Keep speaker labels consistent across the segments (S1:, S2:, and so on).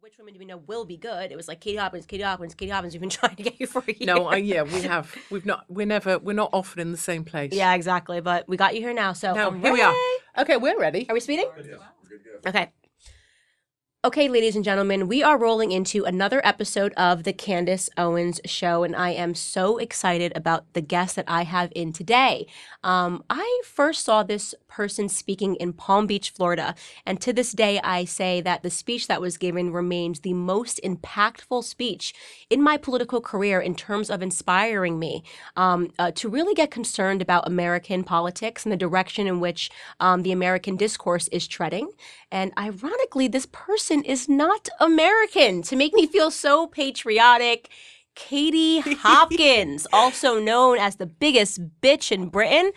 S1: which women do we know will be good? It was like Katie Hopkins, Katie Hopkins, Katie Hopkins. We've been trying to get you for a year.
S2: No, yeah, we have. We're not often in the same place.
S1: Yeah, exactly. But we got you here now. So
S2: Now, here we are. Okay, we're ready.
S1: Are we speeding? Okay. Okay, ladies and gentlemen, we are rolling into another episode of the Candace Owens Show, and I am so excited about the guest that I have in today. I first saw this person speaking in Palm Beach, Florida, and to this day, I say that the speech that was given remains the most impactful speech in my political career in terms of inspiring me to really get concerned about American politics and the direction in which the American discourse is treading. And ironically, this person is not American, to make me feel so patriotic. Katie Hopkins, also known as the biggest bitch in Britain.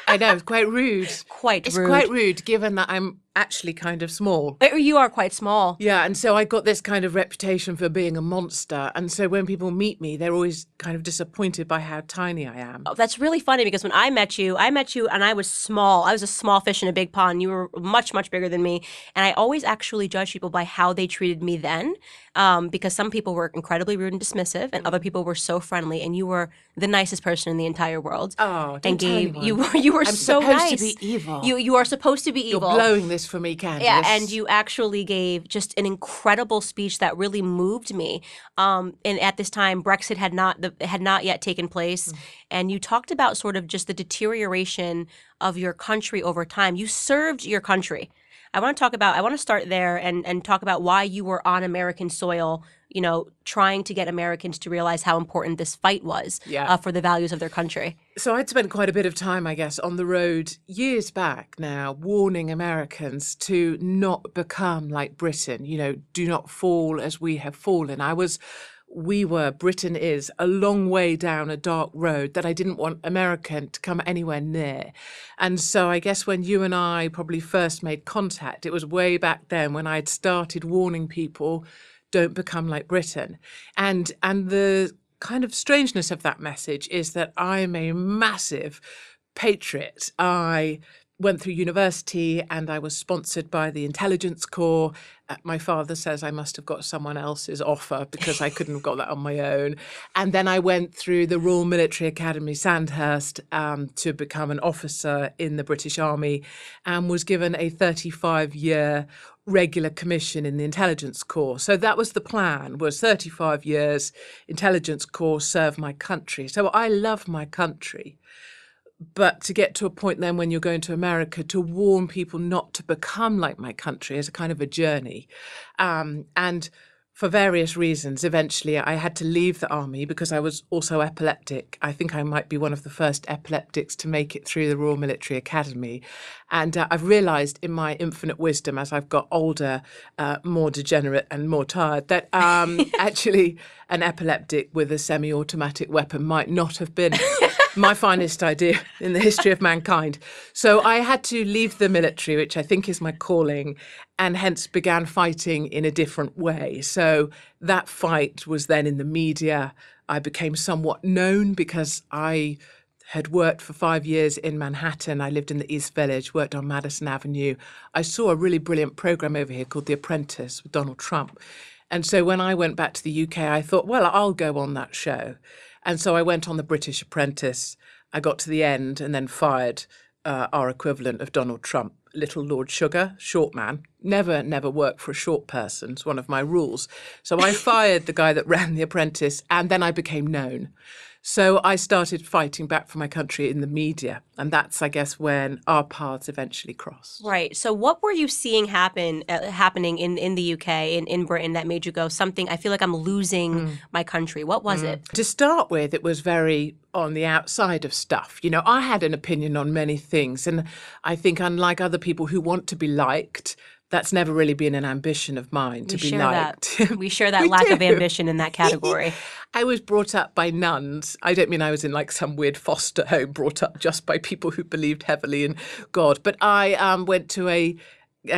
S2: I know, it's quite rude.
S1: It's
S2: quite rude, given that I'm actually kind of small.
S1: You are quite small.
S2: Yeah, and so I got this kind of reputation for being a monster. And so when people meet me, they're always kind of disappointed by how tiny I am.
S1: Oh, that's really funny because when I met you and I was small. I was a small fish in a big pond. You were much, much bigger than me. And I always actually judged people by how they treated me then because some people were incredibly rude and dismissive and other people were so friendly. And you were the nicest person in the entire world.
S2: Oh, don't tell anyone.
S1: You were
S2: I'm
S1: so
S2: supposed
S1: nice.
S2: to be evil.
S1: You are supposed to be evil.
S2: You're blowing this for me, Candace.
S1: Yeah, and you actually gave just an incredible speech that really moved me. And at this time, Brexit had not yet taken place, and you talked about sort of just the deterioration of your country over time. You served your country. I want to start there and talk about why you were on American soil, trying to get Americans to realize how important this fight was for the values of their country.
S2: So I'd spent quite a bit of time, I guess, on the road years back now, warning Americans to not become like Britain, do not fall as we have fallen. Britain is a long way down a dark road that I didn't want America to come anywhere near. And so I guess when you and I probably first made contact, it was way back then when I'd started warning people, don't become like Britain. And the kind of strangeness of that message is that I'm a massive patriot. I went through university and I was sponsored by the Intelligence Corps. My father says I must have got someone else's offer because I couldn't have got that on my own. And then I went through the Royal Military Academy, Sandhurst, to become an officer in the British Army and was given a 35-year regular commission in the Intelligence Corps. So that was the plan, was 35 years, Intelligence Corps, serve my country. So I love my country. But to get to a point then when you're going to America to warn people not to become like my country is a kind of a journey. And for various reasons, eventually I had to leave the army because I was also epileptic. I think I might be one of the first epileptics to make it through the Royal Military Academy. And I've realised in my infinite wisdom as I've got older, more degenerate and more tired, that actually an epileptic with a semi-automatic weapon might not have been my finest idea in the history of mankind. So I had to leave the military, which I think is my calling, and hence began fighting in a different way. So that fight was then in the media. I became somewhat known because I had worked for 5 years in Manhattan. I lived in the East Village, worked on Madison Avenue. I saw a really brilliant program over here called The Apprentice with Donald Trump. And so when I went back to the UK, I thought, well, I'll go on that show. And so I went on The British Apprentice. I got to the end and then fired our equivalent of Donald Trump, Little Lord Sugar, short man. Never work for a short person. It's one of my rules. So I fired the guy that ran The Apprentice and then I became known. So I started fighting back for my country in the media. And that's, I guess, when our paths eventually crossed.
S1: Right. So what were you seeing happening in the UK, in Britain, that made you go, something, I feel like I'm losing my country? What was it?
S2: To start with, it was very on the outside of stuff. I had an opinion on many things. And I think unlike other people who want to be liked, that's never really been an ambition of mine to be liked.
S1: We share that lack of ambition in that category.
S2: I was brought up by nuns. I don't mean I was in like some weird foster home brought up just by people who believed heavily in God. But I went to a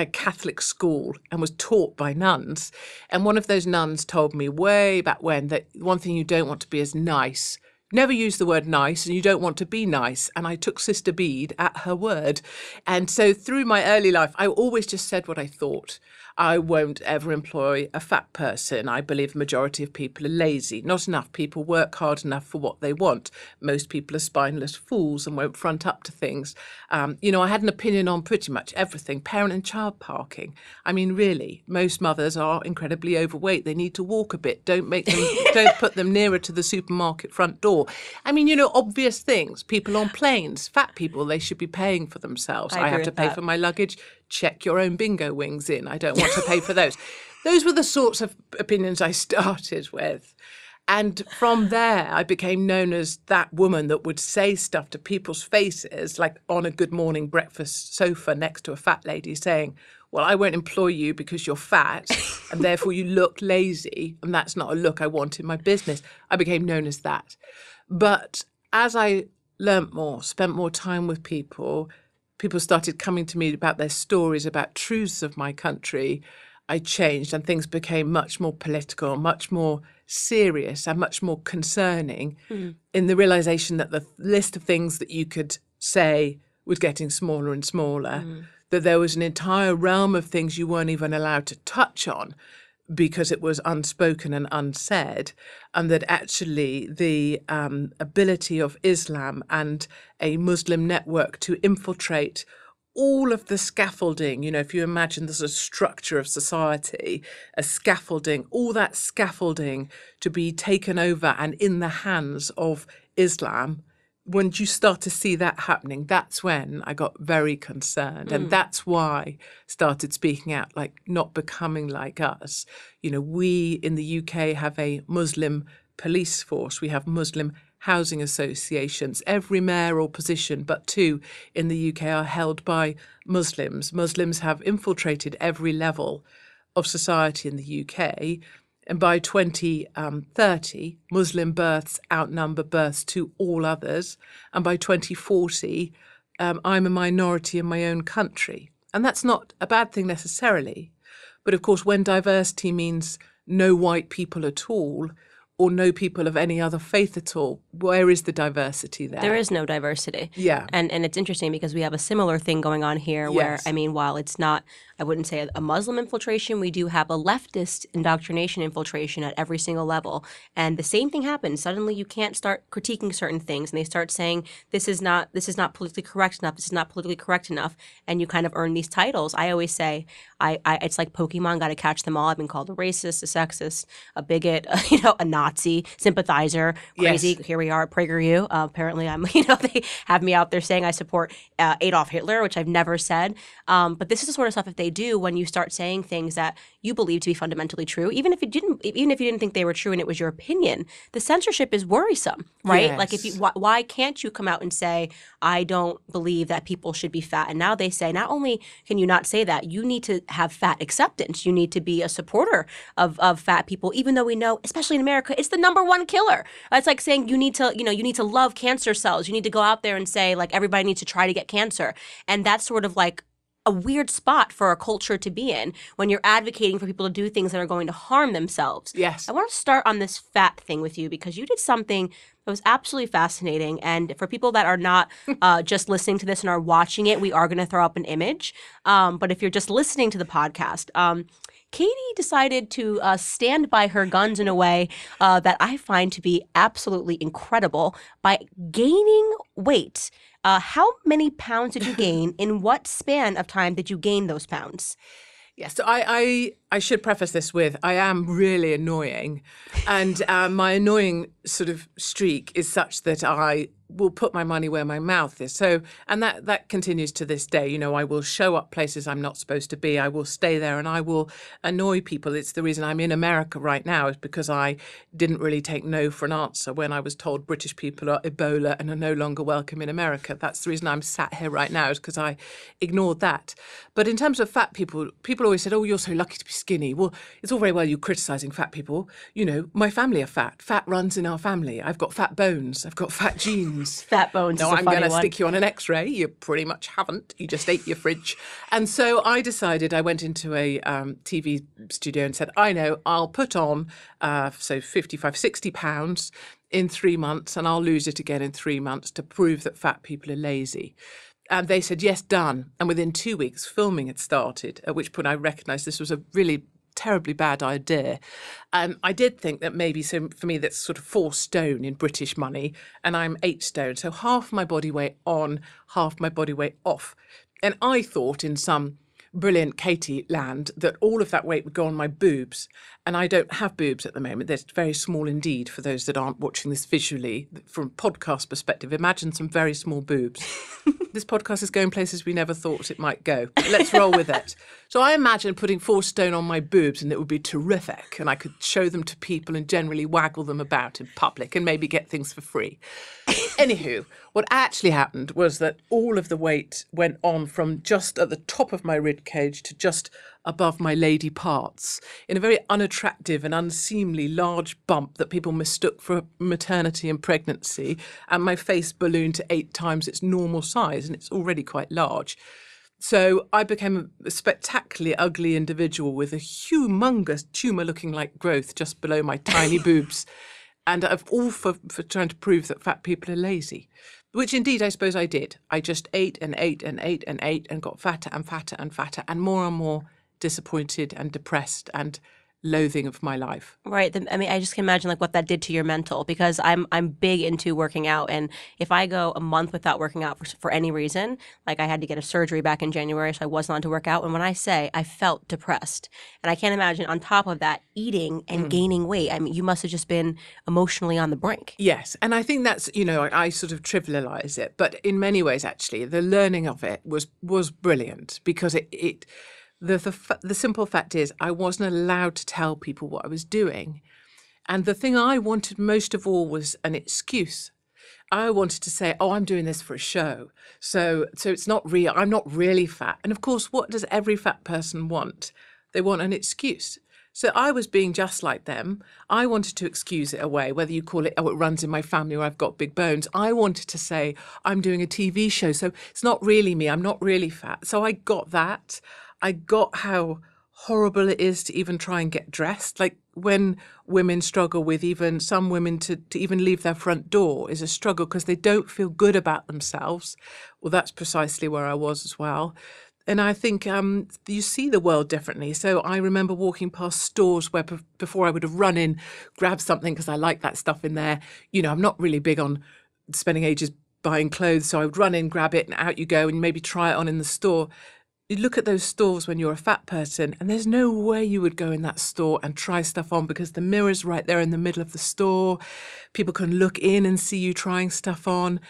S2: Catholic school and was taught by nuns. And one of those nuns told me way back when that one thing you don't want to be is nice. Never use the word nice, and you don't want to be nice. And I took Sister Bede at her word. And so through my early life, I always just said what I thought. I won't ever employ a fat person. I believe the majority of people are lazy. Not enough people work hard enough for what they want. Most people are spineless fools and won't front up to things. I had an opinion on pretty much everything. Parent and child parking. I mean, really, most mothers are incredibly overweight. They need to walk a bit. Don't put them nearer to the supermarket front door. I mean, obvious things. People on planes, fat people, they should be paying for themselves. I have to pay for my luggage. Check your own bingo wings in. I don't want to pay for those. Those were the sorts of opinions I started with. And from there, I became known as that woman that would say stuff to people's faces, like on a good morning breakfast sofa next to a fat lady saying, well, I won't employ you because you're fat and therefore you look lazy. And that's not a look I want in my business. I became known as that. But as I learnt more, spent more time with people started coming to me about their stories, about truths of my country, I changed and things became much more political, much more serious and much more concerning in the realization that the list of things that you could say was getting smaller and smaller, that there was an entire realm of things you weren't even allowed to touch on because it was unspoken and unsaid, and that actually the ability of Islam and a Muslim network to infiltrate all of the scaffolding, if you imagine there's a structure of society, a scaffolding, all that scaffolding to be taken over and in the hands of Islam, when you start to see that happening, that's when I got very concerned. And that's why I started speaking out, like not becoming like us. We in the UK have a Muslim police force. We have Muslim housing associations. Every mayoral position but 2 in the UK are held by Muslims. Muslims have infiltrated every level of society in the UK. And by 2030, Muslim births outnumber births to all others. And by 2040, I'm a minority in my own country. And that's not a bad thing necessarily. But of course, when diversity means no white people at all, or no people of any other faith at all, where is the diversity there?
S1: There is no diversity.
S2: Yeah.
S1: And it's interesting because we have a similar thing going on here where, while it's not, I wouldn't say a Muslim infiltration, we do have a leftist indoctrination infiltration at every single level. And the same thing happens. Suddenly you can't start critiquing certain things and they start saying, this is not politically correct enough, this is not politically correct enough. And you kind of earn these titles. I always say, it's like Pokemon, got to catch them all. I've been called a racist, a sexist, a bigot, a Nazi, sympathizer, crazy.
S2: Yes.
S1: Here we are at PragerU. Apparently I'm, they have me out there saying I support Adolf Hitler, which I've never said. But this is the sort of stuff that they do when you start saying things that you believe to be fundamentally true, even if you didn't think they were true and it was your opinion. The censorship is worrisome, right?
S2: Yes.
S1: Like why can't you come out and say, I don't believe that people should be fat? And now they say, not only can you not say that, you need to have fat acceptance. You need to be a supporter of fat people, even though we know, especially in America, it's the #1 killer. It's like saying you need to love cancer cells. You need to go out there and say, like, everybody needs to try to get cancer. And that's sort of like a weird spot for a culture to be in when you're advocating for people to do things that are going to harm themselves.
S2: Yes.
S1: I want to start on this fat thing with you because you did something that was absolutely fascinating. And for people that are not just listening to this and are watching it, we are going to throw up an image. But if you're just listening to the podcast, Katie decided to stand by her guns in a way that I find to be absolutely incredible by gaining weight. How many pounds did you gain? In what span of time did you gain those pounds?
S2: Yes, so I should preface this with I am really annoying, and my annoying sort of streak is such that I will put my money where my mouth is. So, and that continues to this day. I will show up places I'm not supposed to be. I will stay there and I will annoy people. It's the reason I'm in America right now is because I didn't really take no for an answer when I was told British people are Ebola and are no longer welcome in America. That's the reason I'm sat here right now is because I ignored that. But in terms of fat people always said, oh, you're so lucky to be skinny. Well, it's all very well you criticising fat people. My family are fat. Fat runs in our family. I've got fat bones. I've got fat genes.
S1: Fat bones is a funny one.
S2: No, I'm going to stick you on an x-ray. You pretty much haven't. You just ate your fridge. And so I decided, I went into a TV studio and said, I know, I'll put on, 55, 60 pounds in 3 months and I'll lose it again in 3 months to prove that fat people are lazy. And they said, yes, done. And within 2 weeks, filming had started, at which point I recognised this was a really terribly bad idea. I did think that maybe, so for me, that's sort of 4 stone in British money, and I'm 8 stone. So half my body weight on, half my body weight off. And I thought in some brilliant Katie land that all of that weight would go on my boobs. And I don't have boobs at the moment. They're very small indeed for those that aren't watching this visually. From a podcast perspective, imagine some very small boobs. This podcast is going places we never thought it might go. But let's roll with it. So I imagine putting 4 stone on my boobs and it would be terrific. And I could show them to people and generally waggle them about in public and maybe get things for free. Anywho, what actually happened was that all of the weight went on from just at the top of my rib cage to just above my lady parts in a very unattractive and unseemly large bump that people mistook for maternity and pregnancy. And my face ballooned to 8 times its normal size, and it's already quite large. So I became a spectacularly ugly individual with a humongous tumour-looking like growth just below my tiny boobs. And all for trying to prove that fat people are lazy, which indeed I suppose I did. I just ate and ate and ate and ate and got fatter and fatter and fatter and more disappointed and depressed and loathing of my life.
S1: Right. I mean, I just can imagine like what that did to your mental, because I'm big into working out, and if I go a month without working out for any reason, like I had to get a surgery back in January, so I wasn't allowed to work out. And when I say I felt depressed, and I can't imagine on top of that eating and gaining weight. I mean, you must have just been emotionally on the brink.
S2: Yes, and I think that's, I sort of trivialize it, but in many ways actually the learning of it was brilliant, because the simple fact is I wasn't allowed to tell people what I was doing. And the thing I wanted most of all was an excuse. I wanted to say, oh, I'm doing this for a show. So it's not real. I'm not really fat. And of course, what does every fat person want? They want an excuse. So I was being just like them. I wanted to excuse it away, whether you call it, oh, it runs in my family or I've got big bones. I wanted to say, I'm doing a TV show, so it's not really me. I'm not really fat. So I got that. I got how horrible it is to even try and get dressed. Like when women struggle with, even some women to even leave their front door is a struggle because they don't feel good about themselves. Well, that's precisely where I was as well. And I think you see the world differently. So I remember walking past stores where before I would have run in, grabbed something because I like that stuff in there. I'm not really big on spending ages buying clothes. So I would run in, grab it, and out you go and maybe try it on in the store. You look at those stores when you're a fat person, and there's no way you would go in that store and try stuff on because the mirror's right there in the middle of the store. People can look in and see you trying stuff on.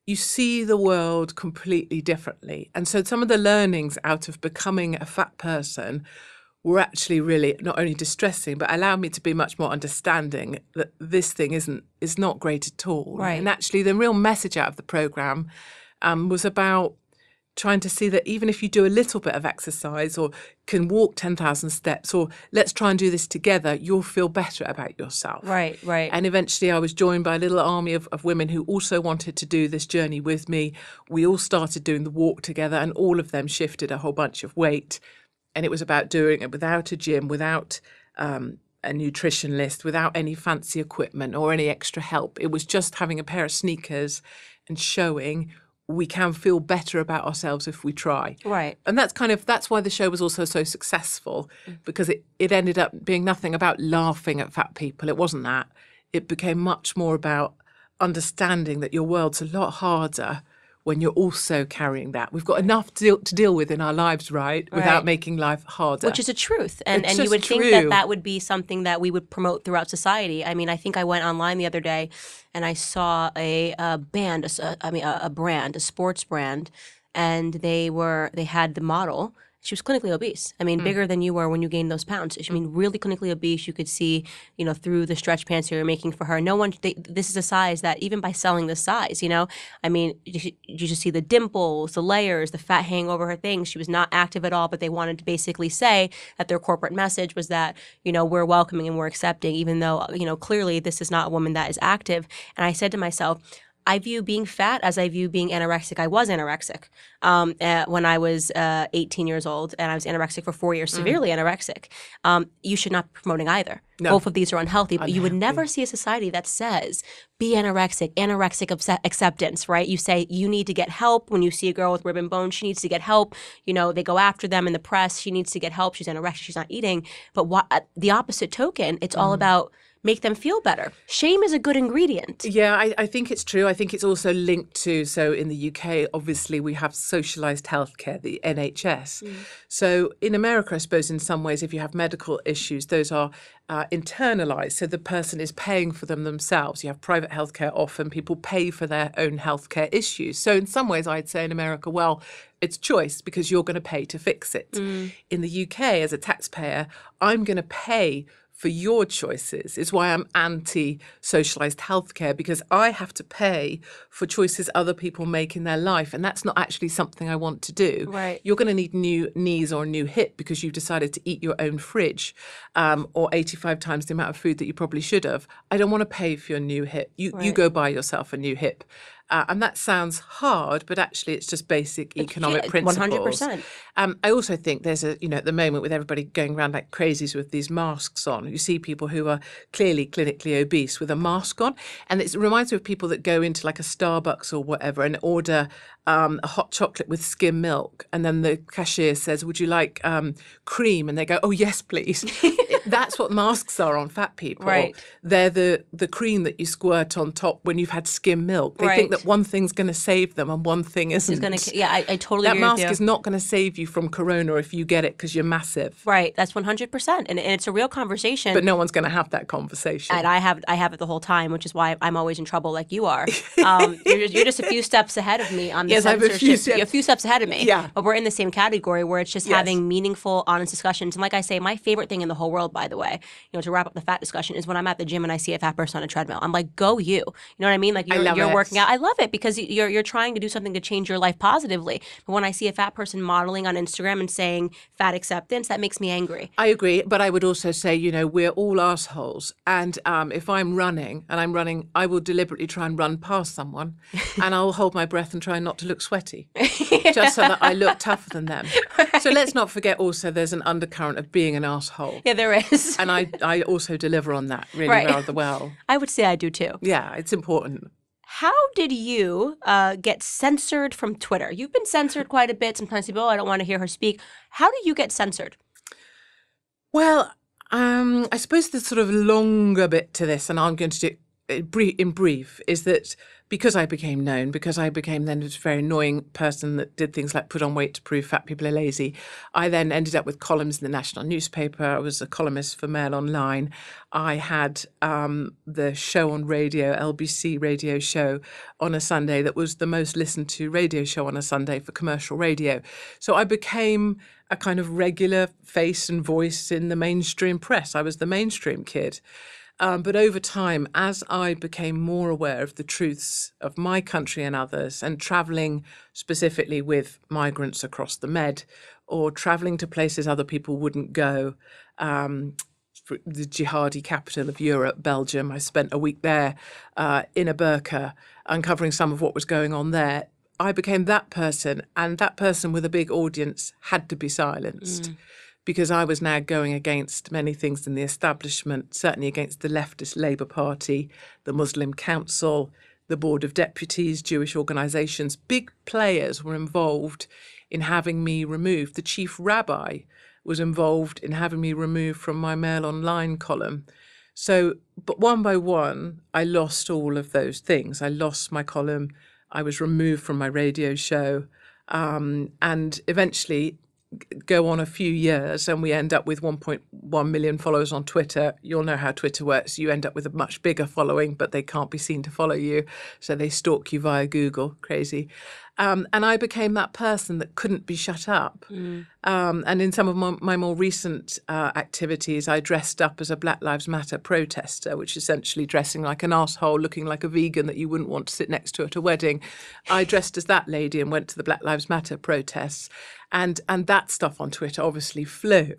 S2: You see the world completely differently. And so some of the learnings out of becoming a fat person were actually really not only distressing, but allowed me to be much more understanding that this thing is not great at all.
S1: Right.
S2: And actually the real message out of the programme was about trying to see that even if you do a little bit of exercise or can walk 10,000 steps, or let's try and do this together, you'll feel better about yourself.
S1: Right.
S2: And eventually I was joined by a little army of women who also wanted to do this journey with me. We all started doing the walk together, and all of them shifted a whole bunch of weight. And it was about doing it without a gym, without a nutrition list, without any fancy equipment or any extra help. It was just having a pair of sneakers and showing we can feel better about ourselves if we try.
S1: Right.
S2: And that's why the show was also so successful, because it ended up being nothing about laughing at fat people. It wasn't that. It became much more about understanding that your world's a lot harder when you're also carrying that. We've got enough to deal with in our lives, right? Without making life harder.
S1: Which is a truth. And
S2: It's
S1: you would
S2: just
S1: think
S2: true.
S1: that would be something that we would promote throughout society. I mean, I think I went online the other day and I saw a sports brand, and they had the model. She was clinically obese. I mean, bigger than you were when you gained those pounds. I mean, really clinically obese. You could see, through the stretch pants you were making for her. This is a size that even by selling this size, I mean, you just see the dimples, the layers, the fat hanging over her things. She was not active at all, but they wanted to basically say that their corporate message was that, we're welcoming and we're accepting, even though, clearly this is not a woman that is active. And I said to myself, I view being fat as I view being anorexic. I was anorexic when I was 18 years old, and I was anorexic for 4 years, severely anorexic. You should not be promoting either.
S2: No.
S1: Both of these are unhealthy, but you would never see a society that says, be anorexic acceptance, right? You say you need to get help. When you see a girl with ribbon bones, she needs to get help. You know, they go after them in the press. She needs to get help. She's anorexic. She's not eating. But the opposite token, it's all about make them feel better. Shame is a good ingredient.
S2: Yeah, I think it's true. I think it's also linked to, so in the UK, obviously we have socialised healthcare, the NHS. So in America, I suppose in some ways, if you have medical issues, those are internalised. So the person is paying for them themselves. You have private healthcare often. People pay for their own healthcare issues. So in some ways, I'd say in America, well, it's choice because you're going to pay to fix it. In the UK, as a taxpayer, I'm going to pay for your choices. Is why I'm anti-socialised healthcare, because I have to pay for choices other people make in their life, and that's not actually something I want to do.
S1: Right.
S2: You're going to need new knees or a new hip because you've decided to eat your own fridge, or 85 times the amount of food that you probably should have. I don't want to pay for your new hip. You go buy yourself a new hip. And that sounds hard, but actually it's just basic economic principles.
S1: 100%.
S2: I also think there's at the moment with everybody going around like crazies with these masks on, you see people who are clearly clinically obese with a mask on. And it reminds me of people that go into like a Starbucks or whatever and order a hot chocolate with skim milk. And then the cashier says, would you like cream? And they go, oh, yes, please. That's what masks are on fat people.
S1: Right.
S2: They're the cream that you squirt on top when you've had skim milk. They think that one thing's going to save them and one thing isn't.
S1: I totally agree
S2: That
S1: with you.
S2: mask is not going to save you from corona if you get it because you're massive.
S1: Right. That's 100%. And it's a real conversation.
S2: But no one's going to have that conversation.
S1: And I have it the whole time, which is why I'm always in trouble like you are. You're just a few steps ahead of me on the censorship. You're a few steps ahead of me.
S2: Yeah.
S1: But we're in the same category where it's just having meaningful, honest discussions. And like I say, my favorite thing in the whole world, by the way, to wrap up the fat discussion, is when I'm at the gym and I see a fat person on a treadmill. I'm like, go you. You know what I mean? Like you're working out. I love it because you're trying to do something to change your life positively. But when I see a fat person modeling on Instagram and saying fat acceptance, that makes me angry.
S2: I agree. But I would also say, we're all assholes. And if I'm running, I will deliberately try and run past someone and I'll hold my breath and try not to look sweaty just so that I look tougher than them. Right. So let's not forget also there's an undercurrent of being an asshole.
S1: Yeah, there is.
S2: And I also deliver on that really rather well.
S1: I would say I do too.
S2: Yeah, it's important.
S1: How did you get censored from Twitter? You've been censored quite a bit. Sometimes people, I don't want to hear her speak. How do you get censored?
S2: Well, I suppose the sort of longer bit to this, and I'm going to do it in brief, is that because I became known, because I became then a very annoying person that did things like put on weight to prove fat people are lazy, I then ended up with columns in the national newspaper. I was a columnist for Mail Online. I had the show on radio, LBC radio show on a Sunday that was the most listened to radio show on a Sunday for commercial radio. So I became a kind of regular face and voice in the mainstream press. I was the mainstream kid. But over time, as I became more aware of the truths of my country and others, and travelling specifically with migrants across the Med, or travelling to places other people wouldn't go, the jihadi capital of Europe, Belgium, I spent a week there in a burqa, uncovering some of what was going on there. I became that person, and that person with a big audience had to be silenced. Because I was now going against many things in the establishment, certainly against the leftist Labour Party, the Muslim Council, the Board of Deputies, Jewish organisations. Big players were involved in having me removed. The chief rabbi was involved in having me removed from my Mail Online column. So, but one by one, I lost all of those things. I lost my column. I was removed from my radio show. And eventually go on a few years and we end up with 1.1 million followers on Twitter. You'll know how Twitter works. You end up with a much bigger following, but they can't be seen to follow you. So they stalk you via Google. Crazy. And I became that person that couldn't be shut up. And in some of my more recent activities, I dressed up as a Black Lives Matter protester, which is essentially dressing like an arsehole, looking like a vegan that you wouldn't want to sit next to at a wedding. I dressed as that lady and went to the Black Lives Matter protests. And that stuff on Twitter obviously flew.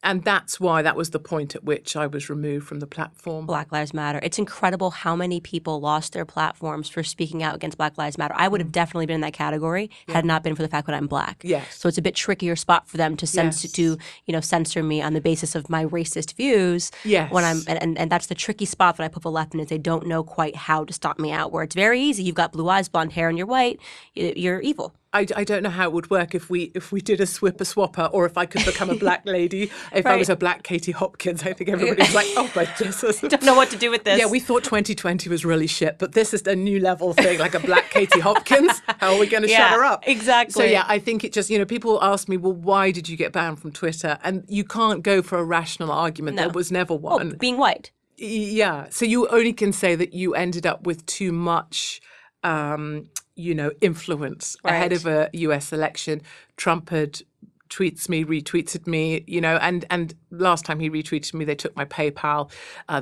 S2: And that's why that was the point at which I was removed from the platform.
S1: Black Lives Matter. It's incredible how many people lost their platforms for speaking out against Black Lives Matter. I would have definitely been in that category had it not been for the fact that I'm Black.
S2: Yes.
S1: So it's a bit trickier spot for them to censor me on the basis of my racist views.
S2: Yes.
S1: When I'm and that's the tricky spot that I put the left in, is they don't know quite how to stop me out. Where it's very easy. You've got blue eyes, blonde hair, and you're white. You're evil.
S2: I don't know how it would work if we did a swipper, or if I could become a black lady. If I was a black Katie Hopkins, I think everybody's like, oh my Jesus.
S1: Don't know what to do with this.
S2: Yeah, we thought 2020 was really shit, but this is a new level thing, like a black Katie Hopkins. How are we going to shut her up?
S1: Exactly.
S2: So yeah, I think it just, people ask me, well, why did you get banned from Twitter? And you can't go for a rational argument.
S1: No.
S2: There was never one.
S1: Well, being white.
S2: Yeah. So you only can say that you ended up with too much influence ahead of a US election. Trump had retweeted me, and last time he retweeted me, they took my PayPal.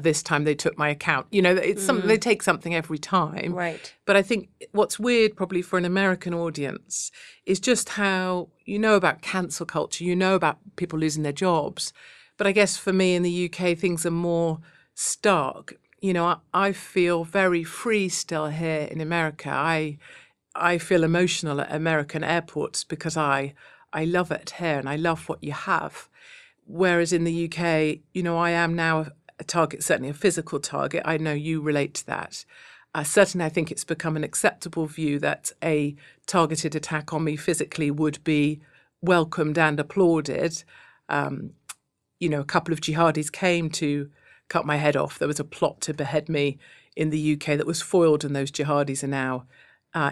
S2: This time they took my account. It's something, they take something every time.
S1: Right.
S2: But I think what's weird probably for an American audience is just how, about cancel culture, about people losing their jobs. But I guess for me in the UK, things are more stark. I feel very free still here in America. I feel emotional at American airports because I love it here and I love what you have. Whereas in the UK, I am now a target, certainly a physical target. I know you relate to that. Certainly, I think it's become an acceptable view that a targeted attack on me physically would be welcomed and applauded. A couple of jihadis came to cut my head off. There was a plot to behead me in the UK that was foiled, and those jihadis are now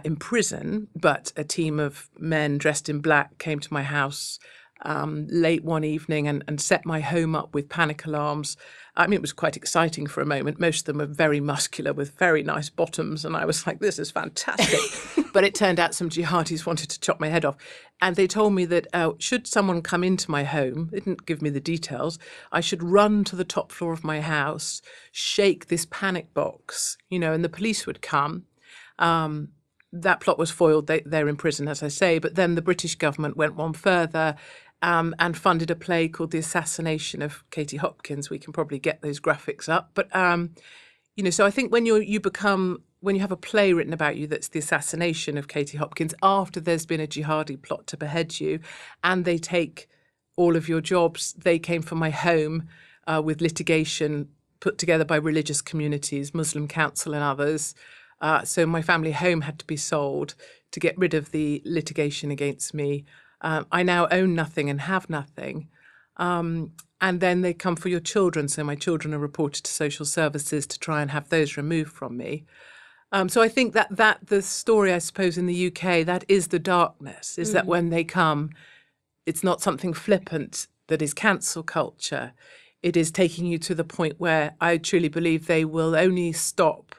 S2: in prison. But a team of men dressed in black came to my house late one evening and set my home up with panic alarms. I mean, it was quite exciting for a moment. Most of them were very muscular with very nice bottoms. And I was like, this is fantastic. But it turned out some jihadis wanted to chop my head off. And they told me that should someone come into my home, they didn't give me the details, I should run to the top floor of my house, shake this panic box, and the police would come. That plot was foiled. They're in prison, as I say. But then the British government went one further and funded a play called The Assassination of Katie Hopkins. We can probably get those graphics up. But, so I think when you have a play written about you that's the assassination of Katie Hopkins after there's been a jihadi plot to behead you, and they take all of your jobs, they came from my home with litigation put together by religious communities, Muslim Council and others. So my family home had to be sold to get rid of the litigation against me. I now own nothing and have nothing. And then they come for your children. So my children are reported to social services to try and have those removed from me. So I think that the story, I suppose, in the UK, that is the darkness, is that when they come, it's not something flippant that is cancel culture. It is taking you to the point where I truly believe they will only stop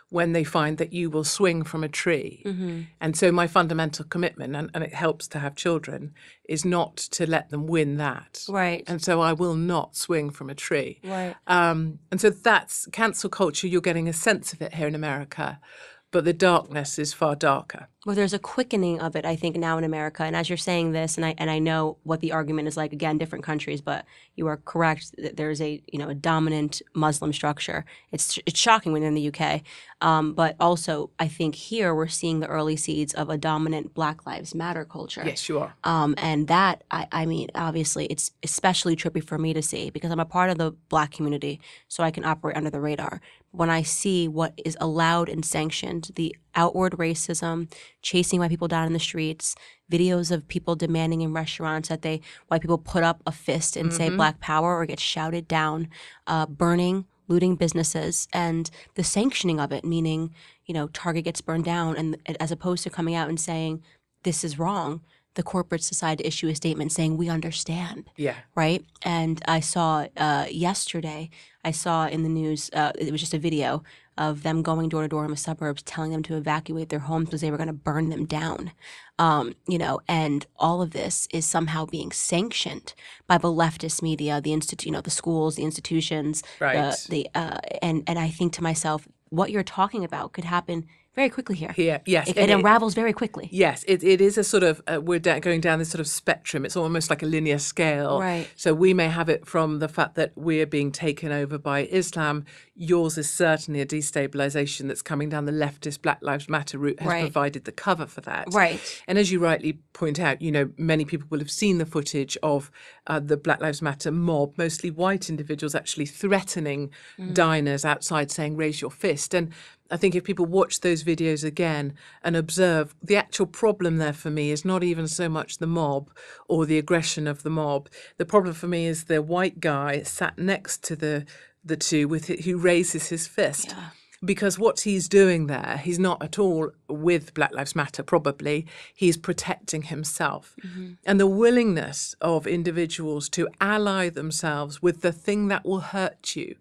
S2: when they find that you will swing from a tree. Mm-hmm. And so my fundamental commitment, and it helps to have children, is not to let them win that.
S1: Right.
S2: And so I will not swing from a tree.
S1: Right.
S2: And so that's cancel culture. You're getting a sense of it here in America. But the darkness is far darker.
S1: Well, there's a quickening of it, I think, now in America. And as you're saying this, and I know what the argument is like, again, different countries, but you are correct that there's a dominant Muslim structure. It's shocking when you're in the UK. But also, I think here we're seeing the early seeds of a dominant Black Lives Matter culture.
S2: Yes, you are.
S1: And that, I mean, obviously, it's especially trippy for me to see because I'm a part of the Black community, so I can operate under the radar. When I see what is allowed and sanctioned, the outward racism, chasing white people down in the streets, videos of people demanding in restaurants that white people put up a fist and say Black Power or get shouted down, burning, looting businesses, and the sanctioning of it, meaning, Target gets burned down, and as opposed to coming out and saying, this is wrong, the corporates decide to issue a statement saying, we understand.
S2: Yeah.
S1: Right? And I saw yesterday, in the news, it was just a video of them going door to door in the suburbs, telling them to evacuate their homes because they were going to burn them down. And all of this is somehow being sanctioned by the leftist media, the the schools, the institutions,
S2: right.
S1: And I think to myself, what you're talking about could happen very quickly here.
S2: Here, yes.
S1: It unravels very quickly.
S2: Yes, it is a sort of, we're going down this sort of spectrum. It's almost like a linear scale.
S1: Right.
S2: So we may have it from the fact that we're being taken over by Islam. Yours is certainly a destabilization that's coming down the leftist Black Lives Matter route has provided the cover for that.
S1: Right.
S2: And as you rightly point out, many people will have seen the footage of the Black Lives Matter mob, mostly white individuals actually threatening diners outside saying, raise your fist. And I think if people watch those videos again and observe, the actual problem there for me is not even so much the mob or the aggression of the mob. The problem for me is the white guy sat next to the two who raises his fist.
S1: Yeah.
S2: Because what he's doing there, he's not at all with Black Lives Matter, probably. He's protecting himself. And the willingness of individuals to ally themselves with the thing that will hurt you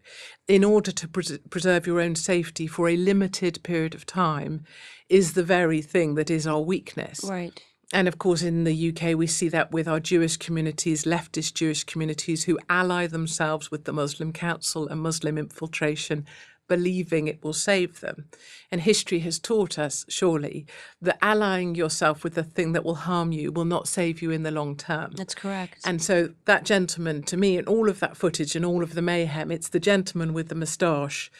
S2: in order to preserve your own safety for a limited period of time is the very thing that is our weakness.
S1: Right.
S2: And of course, in the UK, we see that with our Jewish communities, leftist Jewish communities who ally themselves with the Muslim Council and Muslim infiltration, believing it will save them. And history has taught us, surely, that allying yourself with the thing that will harm you will not save you in the long term.
S1: That's correct.
S2: And so that gentleman, to me, in all of that footage and all of the mayhem, it's the gentleman with the moustache.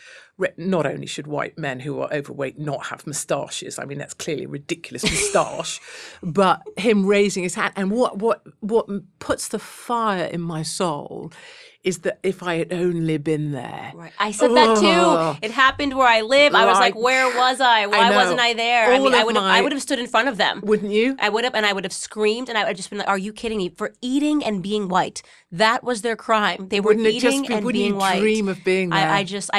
S2: Not only should white men who are overweight not have moustaches, I mean, that's clearly a ridiculous moustache, but him raising his hand. And what puts the fire in my soul is that if I had only been there.
S1: Right. I said that too. It happened where I live. I was like, where was I? Why wasn't I there? I mean, I would have stood in front of them.
S2: Wouldn't you?
S1: I would have, and I would have screamed, and I would have just been like, are you kidding me? For eating and being white. That was their crime. They were eating and being white.
S2: Wouldn't you dream of being there?
S1: I just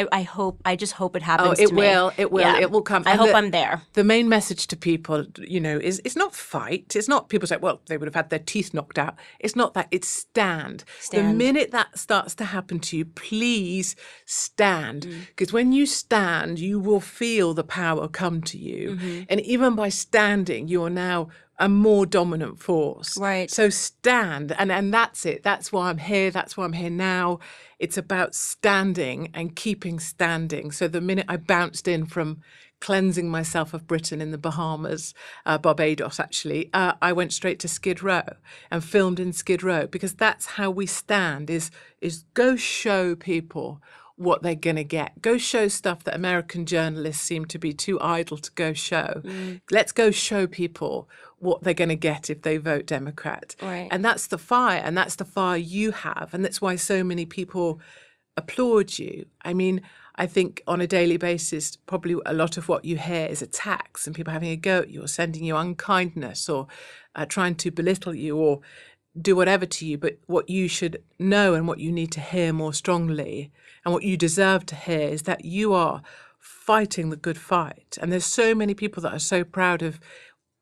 S1: hope it happens
S2: it
S1: to me.
S2: It will.
S1: Yeah.
S2: It will come.
S1: I hope I'm there.
S2: The main message to people, is it's not fight. It's not people say, well, they would have had their teeth knocked out. It's not that. It's stand. The minute that starts to happen to you, please stand. Because when you stand, you will feel the power come to you. And even by standing, you are now a more dominant force.
S1: Right.
S2: So stand. And that's it. That's why I'm here. That's why I'm here now. It's about standing and keeping standing. So the minute I bounced in from cleansing myself of Britain in the Bahamas, Barbados actually, I went straight to Skid Row and filmed in Skid Row, because that's how we stand, is go show people what they're going to get. Go show stuff that American journalists seem to be too idle to go show. Let's go show people what they're going to get if they vote Democrat.
S1: Right.
S2: And that's the fire, and that's the fire you have. And that's why so many people applaud you. I mean, I think on a daily basis, probably a lot of what you hear is attacks and people having a go at you or sending you unkindness or trying to belittle you or do whatever to you. But what you should know and what you need to hear more strongly and what you deserve to hear is that you are fighting the good fight. And there's so many people that are so proud of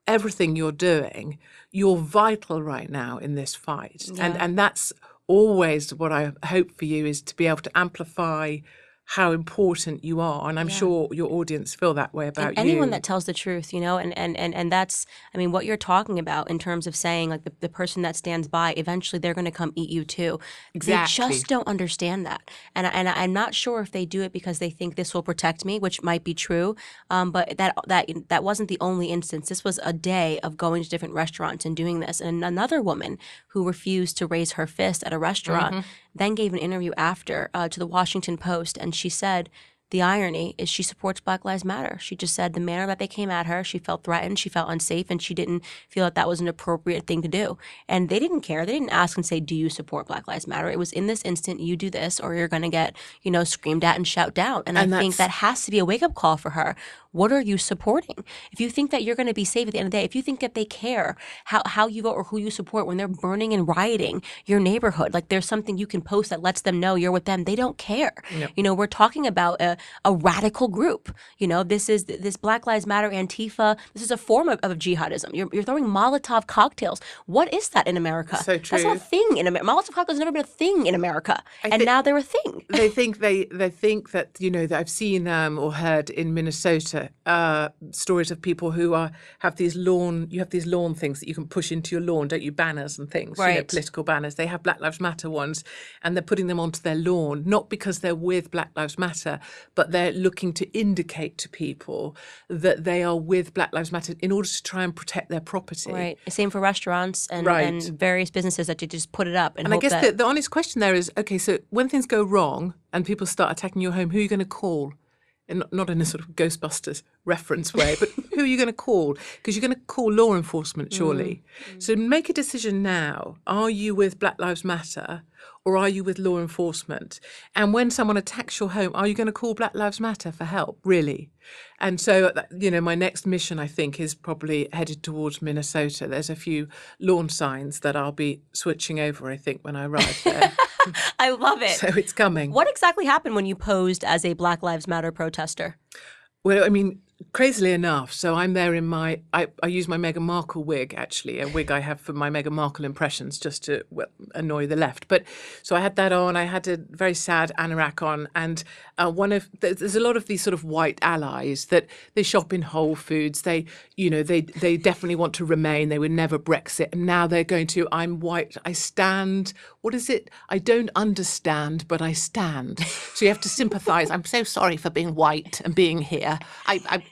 S2: everything you're doing. You're vital right now in this fight.
S1: Yeah.
S2: And that's always what I hope for you, is to be able to amplify how important you are. And I'm sure your audience feel that way about
S1: anyone
S2: you.
S1: that tells the truth, and that's, I mean, what you're talking about in terms of saying like the person that stands by, eventually they're going to come eat you too.
S2: Exactly.
S1: They just don't understand that. And I'm not sure if they do it because they think this will protect me, which might be true. But that wasn't the only instance. This was a day of going to different restaurants and doing this. And another woman who refused to raise her fist at a restaurant then gave an interview after to the Washington Post, and she said the irony is she supports Black Lives Matter. She just said the manner that they came at her, she felt threatened, she felt unsafe, and she didn't feel that was an appropriate thing to do. And they didn't care. They didn't ask and say, do you support Black Lives Matter? It was in this instant, you do this or you're going to get, screamed at and shout down. And I think that has to be a wake-up call for her. What are you supporting? If you think that you're going to be safe at the end of the day, if you think that they care how you vote or who you support when they're burning and rioting your neighborhood, like there's something you can post that lets them know you're with them, they don't care. Yep. We're talking about a radical group. This Black Lives Matter, Antifa, this is a form of jihadism. You're throwing Molotov cocktails. What is that in America?
S2: So true.
S1: That's not a thing in America. Molotov cocktails have never been a thing in America. And now they're a thing.
S2: They think that, that I've seen or heard in Minnesota, stories of people who have these lawn things that you can push into your lawn, don't you? Banners and things,
S1: right.
S2: Political banners. They have Black Lives Matter ones, and they're putting them onto their lawn, not because they're with Black Lives Matter, but they're looking to indicate to people that they are with Black Lives Matter in order to try and protect their property.
S1: Right. Same for restaurants and,
S2: Right.
S1: and various businesses that you just put it up and
S2: And I
S1: hope
S2: guess
S1: that...
S2: the honest question there is, okay, so when things go wrong and people start attacking your home, who are you going to call? And not in a sort of Ghostbusters reference way, but who are you going to call? Because you're going to call law enforcement, surely. So make a decision now. Are you with Black Lives Matter or are you with law enforcement? And when someone attacks your home, are you going to call Black Lives Matter for help, really? And so, my next mission, I think, is probably headed towards Minnesota. There's a few lawn signs that I'll be switching over, I think, when I arrive there.
S1: I love it.
S2: So it's coming.
S1: What exactly happened when you posed as a Black Lives Matter protester?
S2: Well, I mean, crazily enough, so I'm there in I use my Meghan Markle wig, actually, a wig I have for my Meghan Markle impressions just to annoy the left. But so I had that on, I had a very sad anorak on, and there's a lot of these sort of white allies that they shop in Whole Foods. They definitely want to remain. They would never Brexit. And now they're going to, I'm white, I stand. What is it? I don't understand, but I stand. So you have to sympathise. I'm so sorry for being white and being here.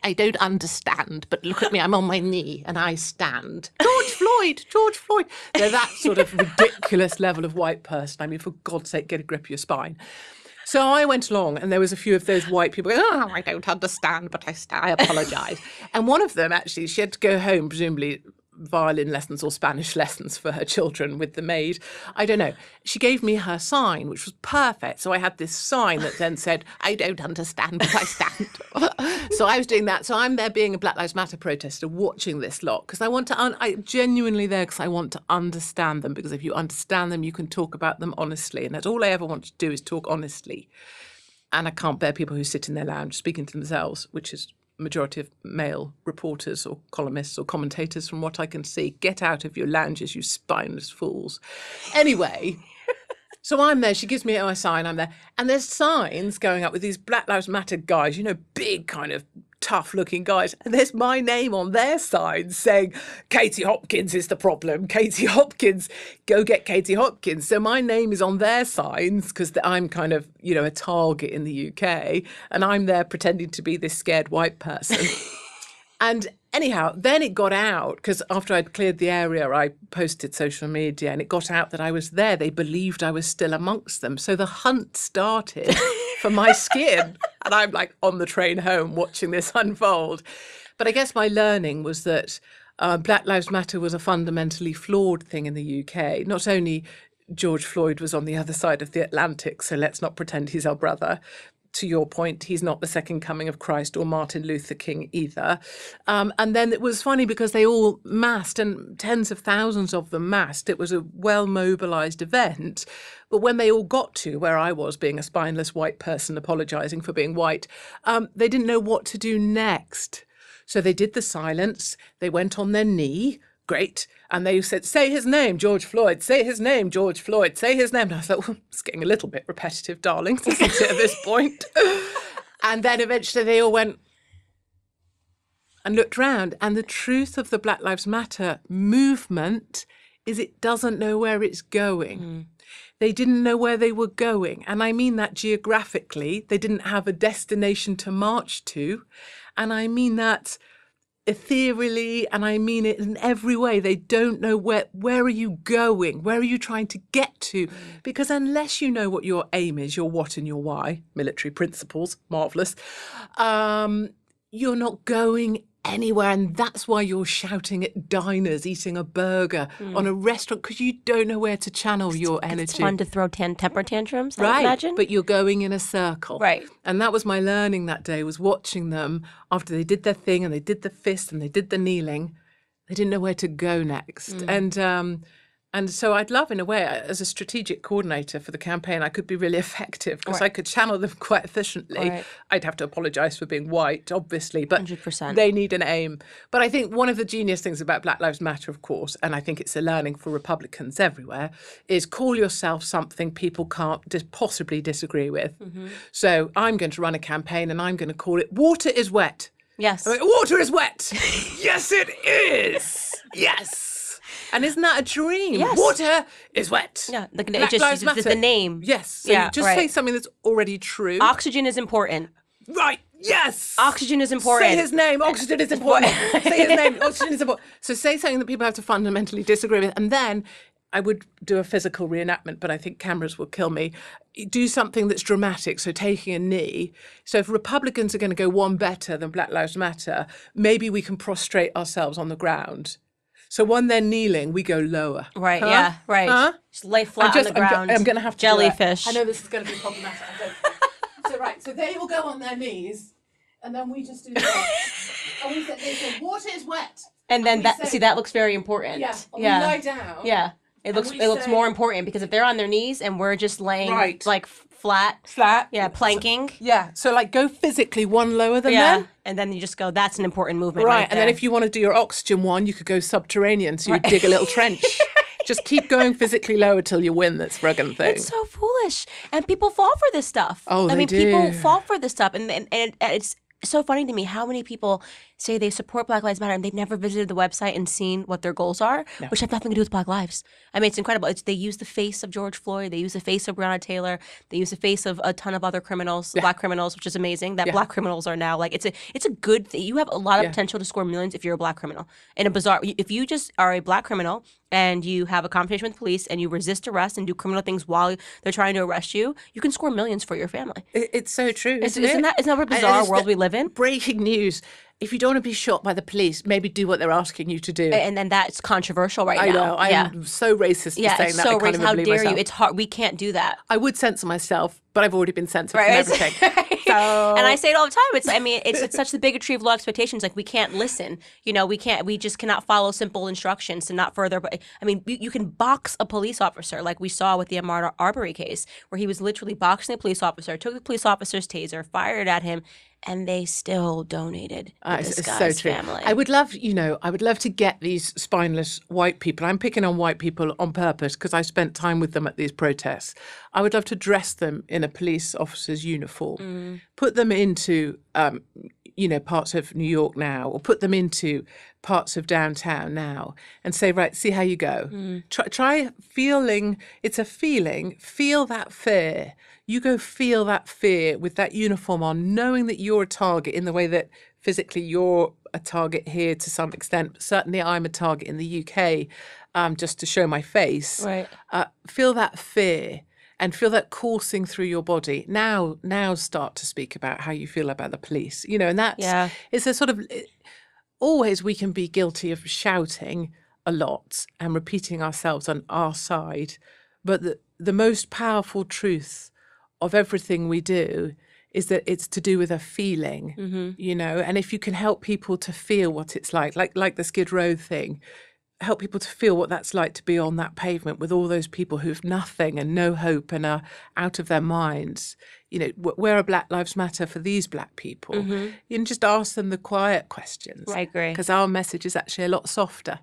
S2: I don't understand, but look at me, I'm on my knee and I stand. George Floyd. They're that sort of ridiculous level of white person. I mean, for God's sake, get a grip of your spine. So I went along and there was a few of those white people going, oh, I don't understand, but I apologise. And one of them, actually, she had to go home, presumably violin lessons or Spanish lessons for her children with the maid. I don't know. She gave me her sign, which was perfect. So I had this sign that then said, I don't understand, but I stand. So I was doing that. So I'm there being a Black Lives Matter protester watching this lot because I want to, I'm genuinely there because I want to understand them, because if you understand them, you can talk about them honestly. And that's all I ever want to do is talk honestly. And I can't bear people who sit in their lounge speaking to themselves, which is majority of male reporters or columnists or commentators from what I can see. Get out of your lounges, you spineless fools. Anyway, so I'm there. She gives me my sign. I'm there. And there's signs going up with these Black Lives Matter guys, big kind of tough-looking guys. And there's my name on their signs saying, Katie Hopkins is the problem. Katie Hopkins, go get Katie Hopkins. So my name is on their signs because I'm kind of, a target in the UK. And I'm there pretending to be this scared white person. And anyhow, then it got out, because after I'd cleared the area, I posted social media and it got out that I was there. They believed I was still amongst them. So the hunt started for my skin. And I'm like on the train home watching this unfold. But I guess my learning was that Black Lives Matter was a fundamentally flawed thing in the UK. Not only George Floyd was on the other side of the Atlantic, so let's not pretend he's our brother. To your point, he's not the second coming of Christ or Martin Luther King either. And then it was funny because they all massed, and tens of thousands of them massed. It was a well-mobilised event. But when they all got to where I was, being a spineless white person apologising for being white, they didn't know what to do next. So they did the silence. They went on their knee. Great. And they said, say his name, George Floyd, say his name, George Floyd, say his name. And I thought, well, it's getting a little bit repetitive, darling, isn't it, at this point? And then eventually they all went and looked round. And the truth of the Black Lives Matter movement is it doesn't know where it's going. They didn't know where they were going. And I mean that geographically. They didn't have a destination to march to. And I mean that ethereally, and I mean it in every way. They don't know where are you going? Where are you trying to get to? Because unless you know what your aim is, your what and your why, military principles, marvellous, you're not going anywhere. And that's why you're shouting at diners, eating a burger on a restaurant, because you don't know where to channel your energy.
S1: It's fun to throw temper tantrums, I
S2: right,
S1: imagine.
S2: But you're going in a circle.
S1: Right.
S2: And that was my learning that day, was watching them after they did their thing and they did the fist and they did the kneeling. They didn't know where to go next. And so I'd love, in a way, as a strategic coordinator for the campaign, I could be really effective because I could channel them quite efficiently.
S1: Right.
S2: I'd have to apologise for being white, obviously, but
S1: 100%.
S2: They need an aim. But I think one of the genius things about Black Lives Matter, of course, and I think it's a learning for Republicans everywhere, is call yourself something people can't possibly disagree with. So I'm going to run a campaign and I'm going to call it Water is Wet.
S1: Yes.
S2: I mean, water is wet. Yes, it is. Yes. And isn't that a dream?
S1: Yes.
S2: Water is wet.
S1: Yeah,
S2: Black Lives Matter.
S1: the name.
S2: Yes. So
S1: Yeah,
S2: you just
S1: right.
S2: say something that's already true.
S1: Oxygen is important.
S2: Right. Yes.
S1: Oxygen is important.
S2: Say his name. Oxygen is important. Say his name. Oxygen is important. So say something that people have to fundamentally disagree with. And then I would do a physical reenactment, but I think cameras will kill me. Do something that's dramatic. So taking a knee. So if Republicans are going to go one better than Black Lives Matter, maybe we can prostrate ourselves on the ground. So when they're kneeling, we go lower.
S1: Right, yeah, right.
S2: Huh?
S1: Just lay flat on the ground.
S2: I'm going to have to
S1: jellyfish.
S2: I know this is going to be problematic. I don't think. So right, so they all go on their knees, and then we just do this. And we say, water is wet.
S1: And then that looks very important.
S2: Yeah. We lie down.
S1: Yeah. It looks more important because if they're on their knees and we're just laying like flat. Yeah, planking.
S2: Yeah. So like go physically one lower than them.
S1: And then you just go, that's an important movement.
S2: Right. And then if you want to do your oxygen one, you could go subterranean. So you dig a little trench. Just keep going physically lower till you win this friggin' thing.
S1: It's so foolish. And people fall for this stuff.
S2: Oh, they do.
S1: People fall for this stuff. And it's so funny to me how many people say they support Black Lives Matter and they've never visited the website and seen what their goals are, which have nothing to do with Black lives. I mean, it's incredible. They use the face of George Floyd. They use the face of Breonna Taylor. They use the face of a ton of other criminals, Black criminals, which is amazing that Black criminals are now like, it's a good thing. You have a lot of potential to score millions if you're a Black criminal. In a bizarre, if you just are a Black criminal and you have a confrontation with police and you resist arrest and do criminal things while they're trying to arrest you, you can score millions for your family.
S2: It's so true.
S1: Isn't that what a bizarre world we live in?
S2: Breaking news. If you don't want to be shot by the police, maybe do what they're asking you to do.
S1: And then that's controversial now.
S2: I know. I'm so racist for saying that.
S1: So
S2: I can't even
S1: how
S2: believe
S1: dare
S2: myself.
S1: you? It's hard. We can't do that.
S2: I would censor myself, but I've already been censored from everything.
S1: So... And I say it all the time. It's such the bigotry of low expectations. Like we can't listen. We just cannot follow simple instructions to not further. But I mean, you can box a police officer, like we saw with the Ahmaud Arbery case, where he was literally boxing a police officer, took the police officer's taser, fired at him. And they still donated to this guy's family.
S2: I would love to get these spineless white people. I'm picking on white people on purpose because I spent time with them at these protests. I would love to dress them in a police officer's uniform, put them into, parts of New York now, or put them into parts of downtown now, and say, right, see how you go. Try feeling. It's a feeling. Feel that fear. You go feel that fear with that uniform on, knowing that you're a target in the way that physically you're a target here to some extent. But certainly I'm a target in the UK, just to show my face.
S1: Right.
S2: Feel that fear and feel that coursing through your body. Now start to speak about how you feel about the police. And that's it's a sort of always we can be guilty of shouting a lot and repeating ourselves on our side. But the most powerful truth of everything we do is that it's to do with a feeling, and if you can help people to feel what it's like the Skid Row thing, help people to feel what that's like to be on that pavement with all those people who've nothing and no hope and are out of their minds. Where are Black Lives Matter for these Black people? You can just ask them the quiet questions.
S1: I agree.
S2: Because our message is actually a lot softer.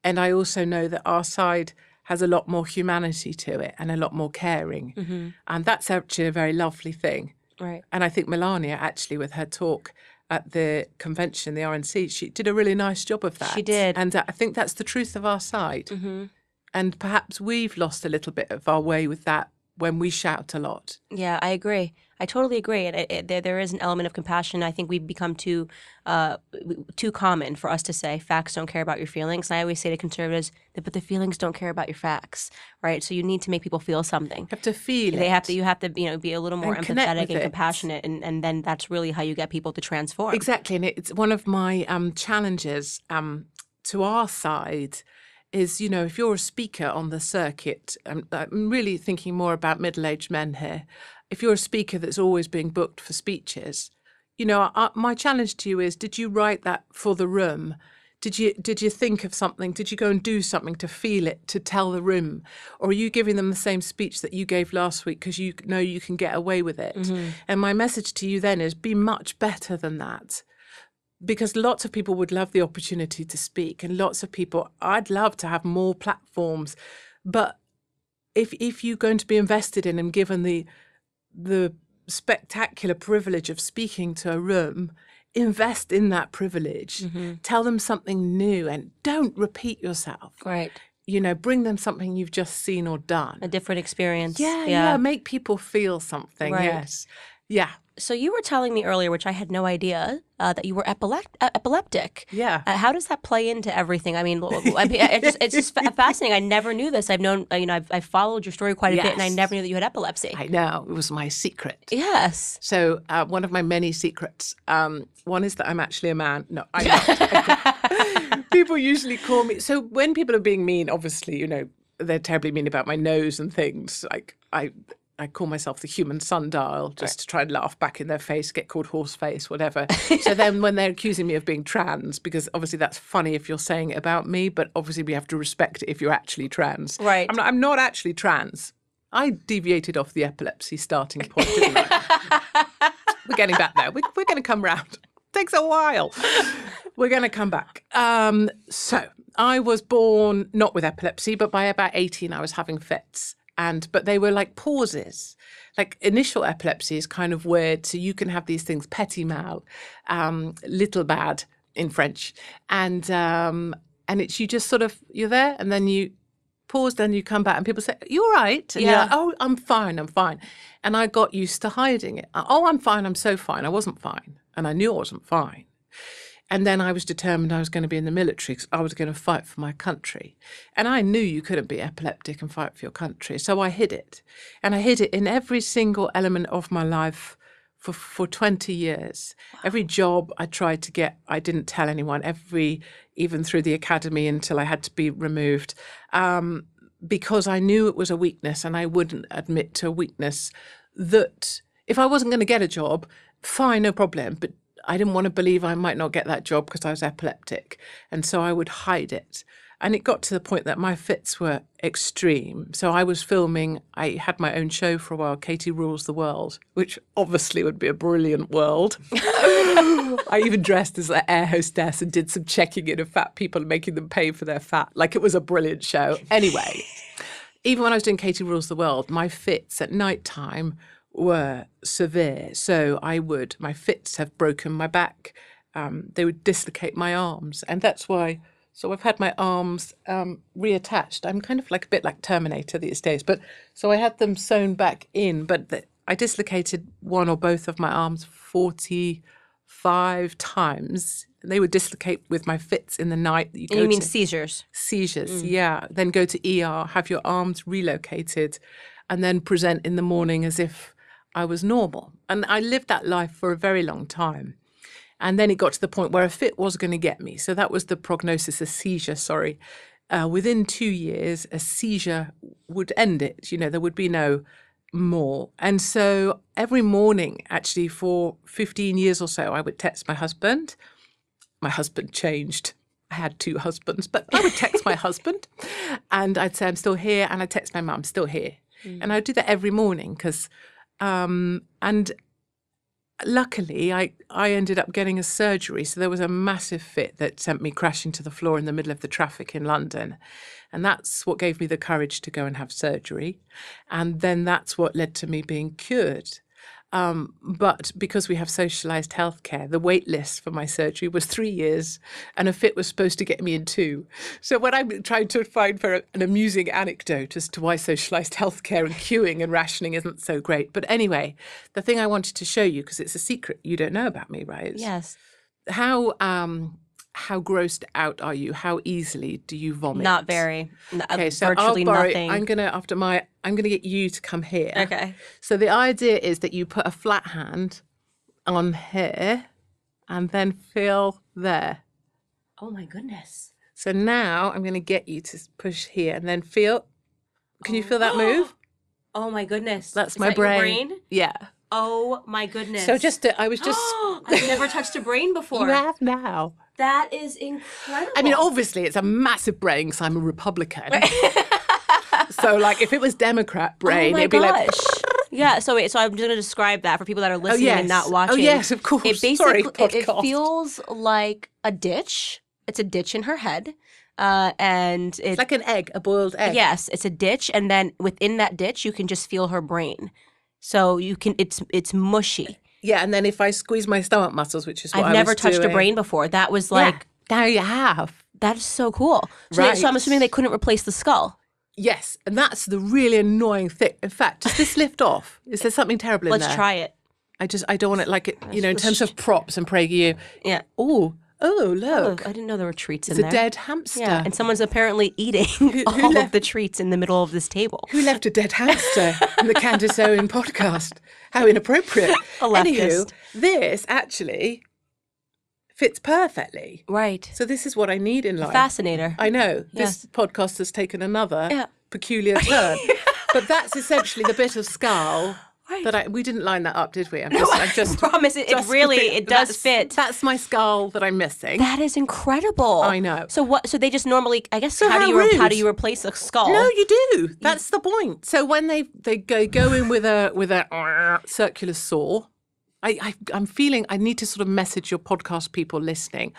S2: And I also know that our side has a lot more humanity to it and a lot more caring. And that's actually a very lovely thing.
S1: Right.
S2: And I think Melania, actually, with her talk at the convention, the RNC, she did a really nice job of that.
S1: She did.
S2: And I think that's the truth of our side. And perhaps we've lost a little bit of our way with that when we shout a lot.
S1: Yeah, I agree. I totally agree. And there is an element of compassion. I think we've become too common for us to say facts don't care about your feelings. And I always say to conservatives, but the feelings don't care about your facts, right? So you need to make people feel something.
S2: You have to feel
S1: You have to be a little more empathetic and compassionate, and then that's really how you get people to transform.
S2: Exactly, and it's one of my challenges to our side. Is, if you're a speaker on the circuit, I'm really thinking more about middle-aged men here. If you're a speaker that's always being booked for speeches, my challenge to you is, did you write that for the room? Did you think of something? Did you go and do something to feel it, to tell the room? Or are you giving them the same speech that you gave last week because you know you can get away with it? And my message to you then is, be much better than that. Because lots of people would love the opportunity to speak, and lots of people, I'd love to have more platforms. But if you're going to be invested in and given the spectacular privilege of speaking to a room, invest in that privilege. Tell them something new and don't repeat yourself.
S1: Right.
S2: Bring them something you've just seen or done.
S1: A different experience.
S2: Yeah. Make people feel something.
S1: Right.
S2: Yes. Yeah.
S1: So you were telling me earlier, which I had no idea, that you were epileptic.
S2: Yeah.
S1: How does that play into everything? I mean, it's just fascinating. I never knew this. I've known, I've followed your story quite a bit, and I never knew that you had epilepsy.
S2: I know. It was my secret.
S1: Yes.
S2: So one of my many secrets, one is that I'm actually a man. No, I'm not. People usually call me. So when people are being mean, obviously, they're terribly mean about my nose and things. Like I call myself the human sundial just to try and laugh back in their face, get called horse face, whatever. So then when they're accusing me of being trans, because obviously that's funny if you're saying it about me, but obviously we have to respect it if you're actually trans.
S1: Right.
S2: I'm not actually trans. I deviated off the epilepsy starting point, didn't I? We're getting back there. We're going to come round. Takes a while. We're going to come back. So I was born not with epilepsy, but by about 18 I was having fits. But they were like pauses. Like initial epilepsy is kind of weird. So you can have these things, petit mal, little bad in French. And it's you just sort of, you're there and then you pause, then you come back and people say, you all right? And you're like, oh, I'm fine. And I got used to hiding it. Oh, I'm fine. I'm so fine. I wasn't fine. And I knew I wasn't fine. And then I was determined I was going to be in the military because I was going to fight for my country. And I knew you couldn't be epileptic and fight for your country. So I hid it. And I hid it in every single element of my life for 20 years. Wow. Every job I tried to get, I didn't tell anyone, even through the academy until I had to be removed, because I knew it was a weakness and I wouldn't admit to a weakness that if I wasn't going to get a job, fine, no problem. But I didn't want to believe I might not get that job because I was epileptic. And so I would hide it. And it got to the point that my fits were extreme. So I was filming, I had my own show for a while, Katie Rules the World, which obviously would be a brilliant world. I even dressed as an air hostess and did some checking in of fat people and making them pay for their fat. Like it was a brilliant show. Anyway, even when I was doing Katie Rules the World, my fits at night time were severe. So my fits have broken my back. They would dislocate my arms. And that's why, so I've had my arms reattached. I'm kind of like a bit like Terminator these days. But so I had them sewn back in, but I dislocated one or both of my arms 45 times. They would dislocate with my fits in the night.
S1: You mean seizures?
S2: Seizures, yeah. Then go to ER, have your arms relocated, and then present in the morning as if I was normal. And I lived that life for a very long time. And then it got to the point where a fit was going to get me. So that was the prognosis, a seizure, sorry. Within 2 years, a seizure would end it. There would be no more. And so every morning, actually, for 15 years or so, I would text my husband. My husband changed. I had 2 husbands, but I would text my husband and I'd say, I'm still here. And I'd text my mum, still here. And I'd do that every morning because... and luckily, I ended up getting a surgery. So there was a massive fit that sent me crashing to the floor in the middle of the traffic in London. And that's what gave me the courage to go and have surgery. And then that's what led to me being cured. But because we have socialised healthcare, the wait list for my surgery was 3 years and a fit was supposed to get me in 2. So when I'm trying to find for an amusing anecdote as to why socialised healthcare and queuing and rationing isn't so great. But anyway, the thing I wanted to show you, because it's a secret you don't know about me, right?
S1: Yes.
S2: How grossed out are you? How easily do you vomit?
S1: Not very.
S2: Okay, so
S1: virtually nothing.
S2: I'm gonna get you to come here.
S1: Okay.
S2: So the idea is that you put a flat hand on here and then feel there.
S1: Oh my goodness.
S2: So now I'm gonna get you to push here and then feel. Can you feel that move?
S1: Oh my goodness.
S2: That's
S1: Is
S2: my
S1: that your
S2: brain. Yeah.
S1: Oh my goodness.
S2: So I was just.
S1: I've never touched a brain before.
S2: You have now.
S1: That is incredible.
S2: I mean, obviously, it's a massive brain because I'm a Republican. So, like, if it was Democrat brain, it'd be like...
S1: Yeah, so I'm just going to describe that for people that are listening and not watching.
S2: Oh, yes, of course.
S1: It basically, it feels like a ditch. It's a ditch in her head. And
S2: it's like an egg, a boiled egg.
S1: Yes, it's a ditch. And then within that ditch, you can just feel her brain. So it's mushy.
S2: Yeah, and then if I squeeze my stomach muscles, which is what
S1: I've never touched a brain before. That was like...
S2: Now you have.
S1: That is so cool. So,
S2: right.
S1: So I'm assuming they couldn't replace the skull.
S2: Yes, and that's the really annoying thing. In fact, does this lift off? Is there something terrible in there?
S1: Let's try it.
S2: I don't want it like it, in terms of props and PragerU.
S1: Yeah.
S2: Oh, look.
S1: I didn't know there were treats
S2: It's
S1: in
S2: a
S1: there.
S2: dead hamster.
S1: Yeah, and someone's apparently eating all of the treats in the middle of this table.
S2: Who left a dead hamster in the Candace Owen podcast? How inappropriate.
S1: A leftist.
S2: Anywho, this actually fits perfectly.
S1: Right.
S2: So this is what I need in life.
S1: Fascinator.
S2: I know. This podcast has taken another
S1: Yeah.
S2: peculiar turn. But that's essentially the bit of skull that we didn't line that up, did we?
S1: I promise it does fit.
S2: That's my skull that I'm missing.
S1: That is incredible.
S2: I know.
S1: So what? So they just normally, I guess.
S2: So
S1: how
S2: rude.
S1: do you replace a skull?
S2: No, you do. That's the point. So when they go in with a circular saw, I'm feeling I need to sort of message your podcast people listening.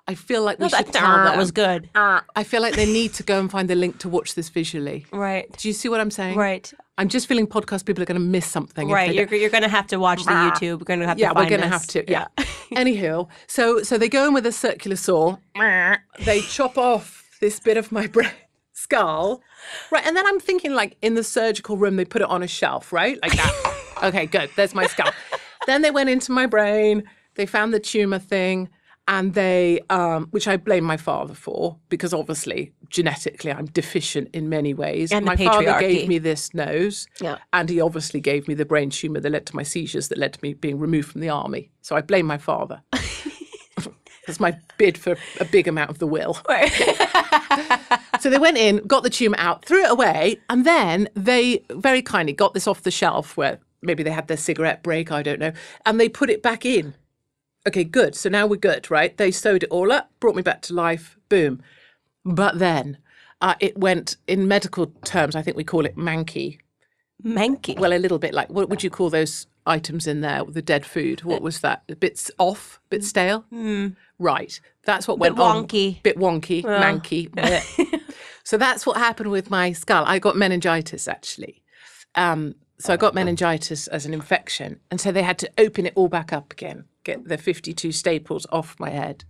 S2: I feel like we should tell them.
S1: That was good.
S2: I feel like they need to go and find the link to watch this visually.
S1: Right.
S2: Do you see what I'm saying?
S1: Right.
S2: I'm just feeling podcast people are going to miss something.
S1: Right. You're going to have to watch the YouTube. We're going to have to find
S2: we're going to
S1: this.
S2: have to. Yeah. Anywho, so they go in with a circular saw. They chop off this bit of my skull. Right. And then I'm thinking like in the surgical room, they put it on a shelf, right? Like that. Okay, good. There's my skull. Then they went into my brain. They found the tumor thing. And they, which I blame my father for, because obviously genetically I'm deficient in many ways.
S1: And
S2: my
S1: the
S2: father
S1: patriarchy.
S2: gave me this nose,
S1: Yeah.
S2: and he obviously gave me the brain tumour that led to my seizures, that led to me being removed from the army. So I blame my father. That's my bid for a big amount of the will.
S1: Right.
S2: So they went in, got the tumour out, threw it away, and then they very kindly got this off the shelf where maybe they had their cigarette break, I don't know, and they put it back in. Okay, good. So now we're good, right? They sewed it all up, brought me back to life, boom. But then it went, in medical terms, I think we call it manky.
S1: Manky.
S2: Well, a little bit like, what would you call those items in there, the dead food? What was that? A bit off, a bit stale? Right. That's what went on. Bit wonky, manky. So that's what happened with my skull. I got meningitis, actually. So I got meningitis as an infection. And so they had to open it all back up again, get the 52 staples off my head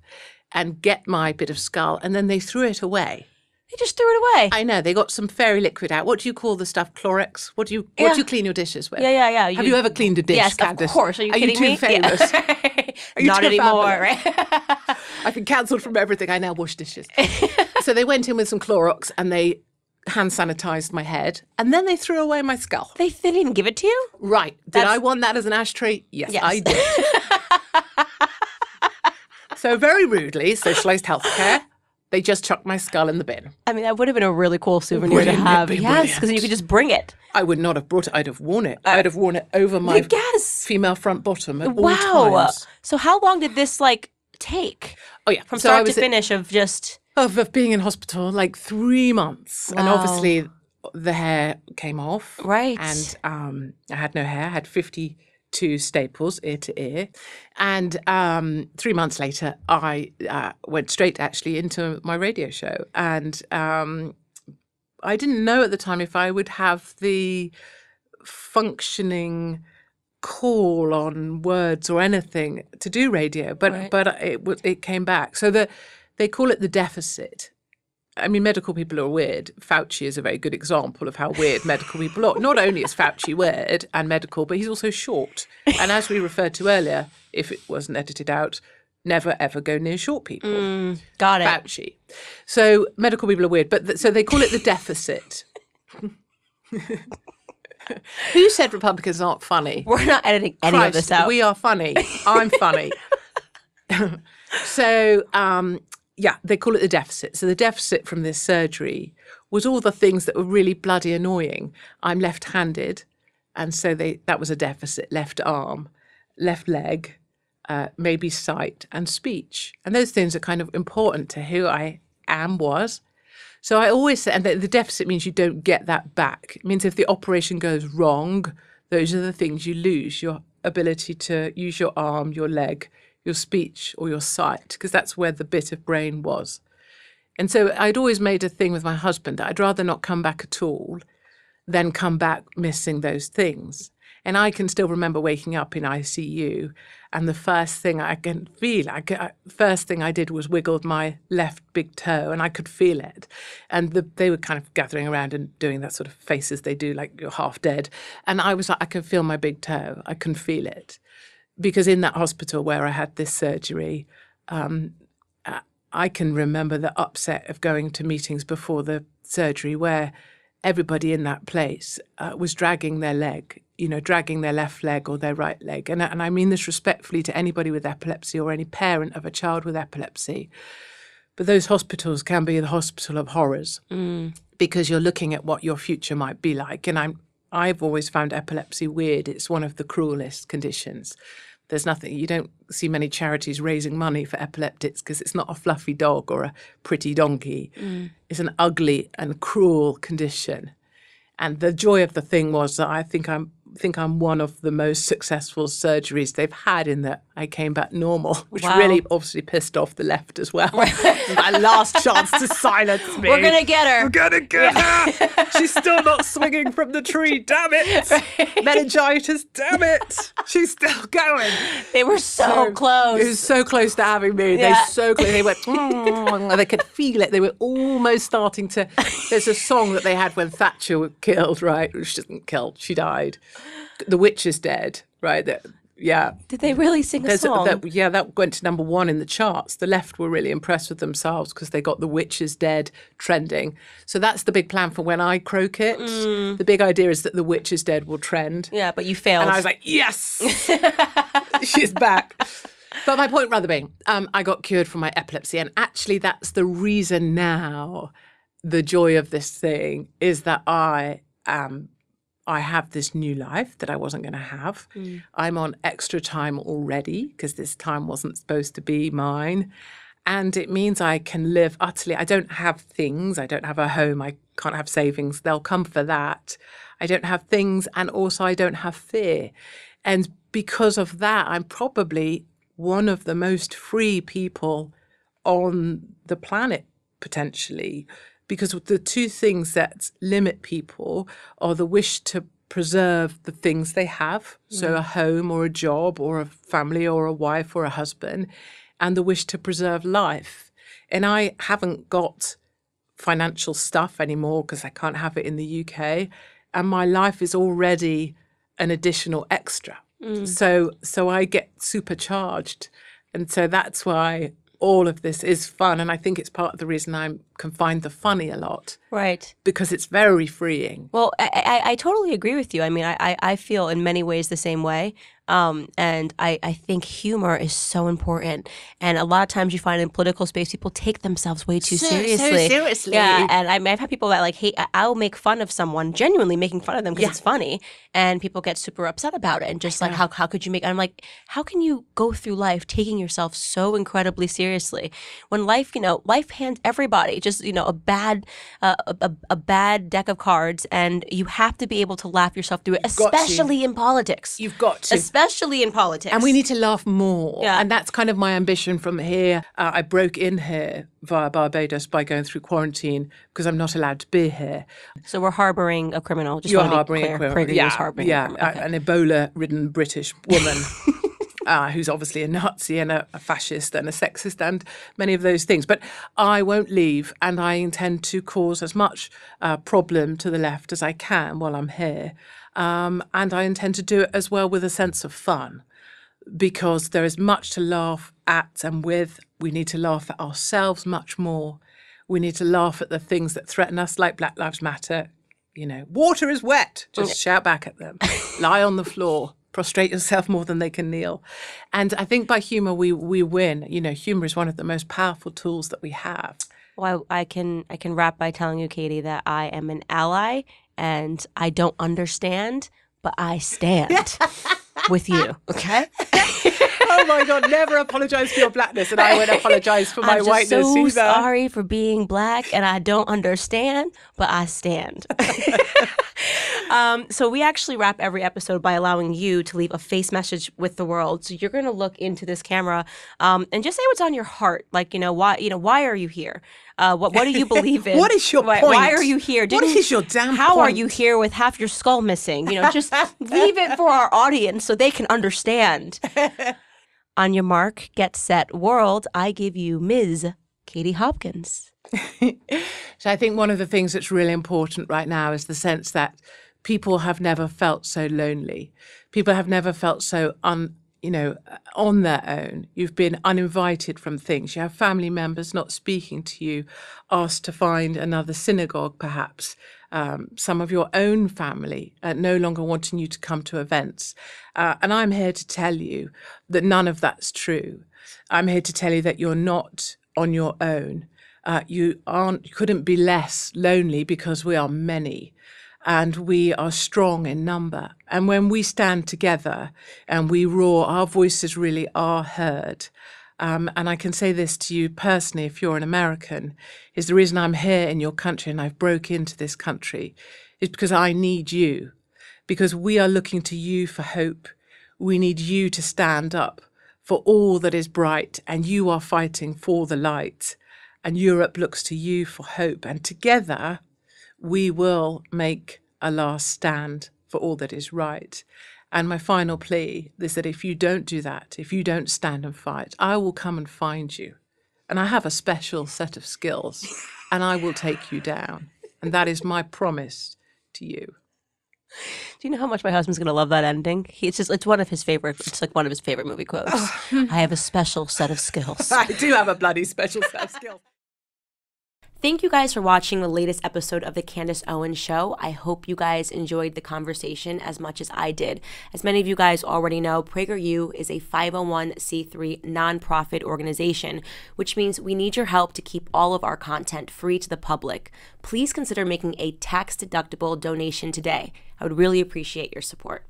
S2: and get my bit of skull. And then they threw it away.
S1: They just threw it away.
S2: I know. They got some fairy liquid out. What do you call the stuff? Chlorix? What do you clean your dishes with?
S1: Yeah.
S2: Have you ever cleaned a dish,
S1: Yes,
S2: Candace?
S1: of course. Are you kidding me?
S2: Too famous? Are you
S1: Not
S2: too
S1: anymore,
S2: fabulous?
S1: right?
S2: I've been cancelled from everything. I now wash dishes. So they went in with some Clorox and they hand sanitized my head, and then they threw away my skull.
S1: They didn't give it to you?
S2: Right. Did I want that as an ashtray? Yes. I did. So very rudely, socialised healthcare, they just chucked my skull in the bin.
S1: I mean, that would have been a really cool souvenir to have. Yes, because you could just bring it.
S2: I would not have brought it. I'd have worn it. I'd have worn it over my female front bottom at all times.
S1: So how long did this take?
S2: Oh yeah,
S1: From start to finish of just...
S2: Of being in hospital, like 3 months.
S1: Wow.
S2: And obviously the hair came off.
S1: Right.
S2: And I had no hair. I had 52 staples ear to ear. And 3 months later, I went straight actually into my radio show. And I didn't know at the time if I would have the functioning call on words or anything to do radio. But it came back. So they call it the deficit. I mean, medical people are weird. Fauci is a very good example of how weird medical people are. Not only is Fauci weird and medical, but he's also short. And as we referred to earlier, if it wasn't edited out, never, ever go near short people.
S1: Got it.
S2: Fauci. So medical people are weird. But so they call it the deficit. Who said Republicans aren't funny?
S1: We're not editing any of this out.
S2: We are funny. I'm funny. So, they call it the deficit. So the deficit from this surgery was all the things that were really bloody annoying. I'm left-handed, and so that was a deficit. Left arm, left leg, maybe sight and speech. And those things are kind of important to who I was. So I always say, and the deficit means you don't get that back. It means if the operation goes wrong, those are the things you lose, your ability to use your arm, your leg, your speech or your sight, because that's where the bit of brain was. And so I'd always made a thing with my husband that I'd rather not come back at all than come back missing those things. And I can still remember waking up in ICU, and the first thing I can feel, first thing I did was wiggled my left big toe, and I could feel it. And they were kind of gathering around and doing that sort of faces they do, like you're half dead. And I was like, I can feel my big toe. I can feel it. Because in that hospital where I had this surgery, I can remember the upset of going to meetings before the surgery where everybody in that place was dragging their leg, dragging their left leg or their right leg. And I mean this respectfully to anybody with epilepsy or any parent of a child with epilepsy. But those hospitals can be the hospital of horrors because you're looking at what your future might be like. And I've always found epilepsy weird. It's one of the cruelest conditions. There's nothing, you don't see many charities raising money for epileptics because it's not a fluffy dog or a pretty donkey. It's an ugly and cruel condition. And the joy of the thing was that I think I'm one of the most successful surgeries they've had in that I came back normal, which really obviously pissed off the left as well. My last chance to silence me.
S1: We're going to get her.
S2: We're going to get her. She's still not swinging from the tree, damn it. Right. Meningitis, damn it. She's still going.
S1: They were so close.
S2: It was so close to having me.
S1: Yeah.
S2: They so close. They went, they could feel it. They were almost starting to. There's a song that they had when Thatcher was killed, right? She wasn't killed. She died. The Witch is Dead, right? Yeah.
S1: Did they really sing a song?
S2: That went to number 1 in the charts. The left were really impressed with themselves because they got The Witch is Dead trending. So that's the big plan for when I croak it. The big idea is that The Witch is Dead will trend.
S1: Yeah, but you failed.
S2: And I was like, yes, she's back. But my point rather being, I got cured from my epilepsy. And actually that's the reason now, the joy of this thing is that I have this new life that I wasn't going to have. I'm on extra time already because this time wasn't supposed to be mine. And it means I can live utterly. I don't have things. I don't have a home. I can't have savings. They'll come for that. I don't have things. And also I don't have fear. And because of that, I'm probably one of the most free people on the planet, potentially. Because the two things that limit people are the wish to preserve the things they have, so a home or a job or a family or a wife or a husband, and the wish to preserve life. And I haven't got financial stuff anymore because I can't have it in the UK, and my life is already an additional extra. So I get supercharged. And so that's why all of this is fun. And I think it's part of the reason I can find the funny a lot.
S1: Right.
S2: Because it's very freeing.
S1: Well, I totally agree with you. I mean, I feel in many ways the same way. And I think humor is so important. And a lot of times you find in political space, people take themselves way too seriously.
S2: So seriously.
S1: Yeah. And I've had people that like hate, I'll make fun of someone, genuinely making fun of them because it's funny. And people get super upset about it. And just like, how could you make, I'm like, how can you go through life taking yourself so incredibly seriously when life, life hands everybody just, a bad deck of cards, and you have to be able to laugh yourself through it, especially in politics.
S2: You've got to.
S1: Especially in politics.
S2: And we need to laugh more.
S1: Yeah.
S2: And that's kind of my ambition from here. I broke in here via Barbados by going through quarantine because I'm not allowed to be here.
S1: So we're harboring a criminal. Just
S2: You're
S1: want to be
S2: harboring
S1: clear.
S2: a criminal.
S1: Prager is harboring a criminal. Okay.
S2: An Ebola-ridden British woman. Who's obviously a Nazi and a fascist and a sexist and many of those things. But I won't leave, and I intend to cause as much problem to the left as I can while I'm here. And I intend to do it as well with a sense of fun, because there is much to laugh at and with. We need to laugh at ourselves much more. We need to laugh at the things that threaten us, like Black Lives Matter. Water is wet. Just shout back at them. Lie on the floor. Prostrate yourself more than they can kneel. And I think by humour we win. Humour is one of the most powerful tools that we have.
S1: Well, I can wrap by telling you, Katie, that I am an ally and I don't understand, but I stand with you. Okay?
S2: Oh my God, never apologise for your blackness, and I won't apologise for my whiteness either.
S1: I'm so sorry for being black, and I don't understand, but I stand. So we actually wrap every episode by allowing you to leave a face message with the world. So you're going to look into this camera and just say what's on your heart. Like, why are you here? What do you believe in?
S2: What is your point?
S1: Why are you here?
S2: What is your damn
S1: How
S2: point?
S1: are you here with half your skull missing? Just leave it for our audience so they can understand. On your mark, get set, world, I give you Ms. Katie Hopkins.
S2: So I think one of the things that's really important right now is the sense that people have never felt so lonely. People have never felt so on their own. You've been uninvited from things. You have family members not speaking to you, asked to find another synagogue, perhaps. Some of your own family no longer wanting you to come to events. And I'm here to tell you that none of that's true. I'm here to tell you that you're not on your own. You couldn't be less lonely because we are many. And we are strong in number. And when we stand together and we roar, our voices really are heard. And I can say this to you personally, if you're an American, is the reason I'm here in your country and I've broke into this country is because I need you. Because we are looking to you for hope. We need you to stand up for all that is bright, and you are fighting for the light. And Europe looks to you for hope. And together, we will make a last stand for all that is right. And my final plea is that if you don't do that, if you don't stand and fight, I will come and find you. And I have a special set of skills, and I will take you down. And that is my promise to you.
S1: Do you know how much my husband's going to love that ending? It's one of his favorite, it's like one of his favorite movie quotes. I have a special set of skills.
S2: I do have a bloody special set of skills.
S1: Thank you guys for watching the latest episode of the Candace Owens Show. I hope you guys enjoyed the conversation as much as I did. As many of you guys already know, PragerU is a 501c3 nonprofit organization, which means we need your help to keep all of our content free to the public. Please consider making a tax-deductible donation today. I would really appreciate your support.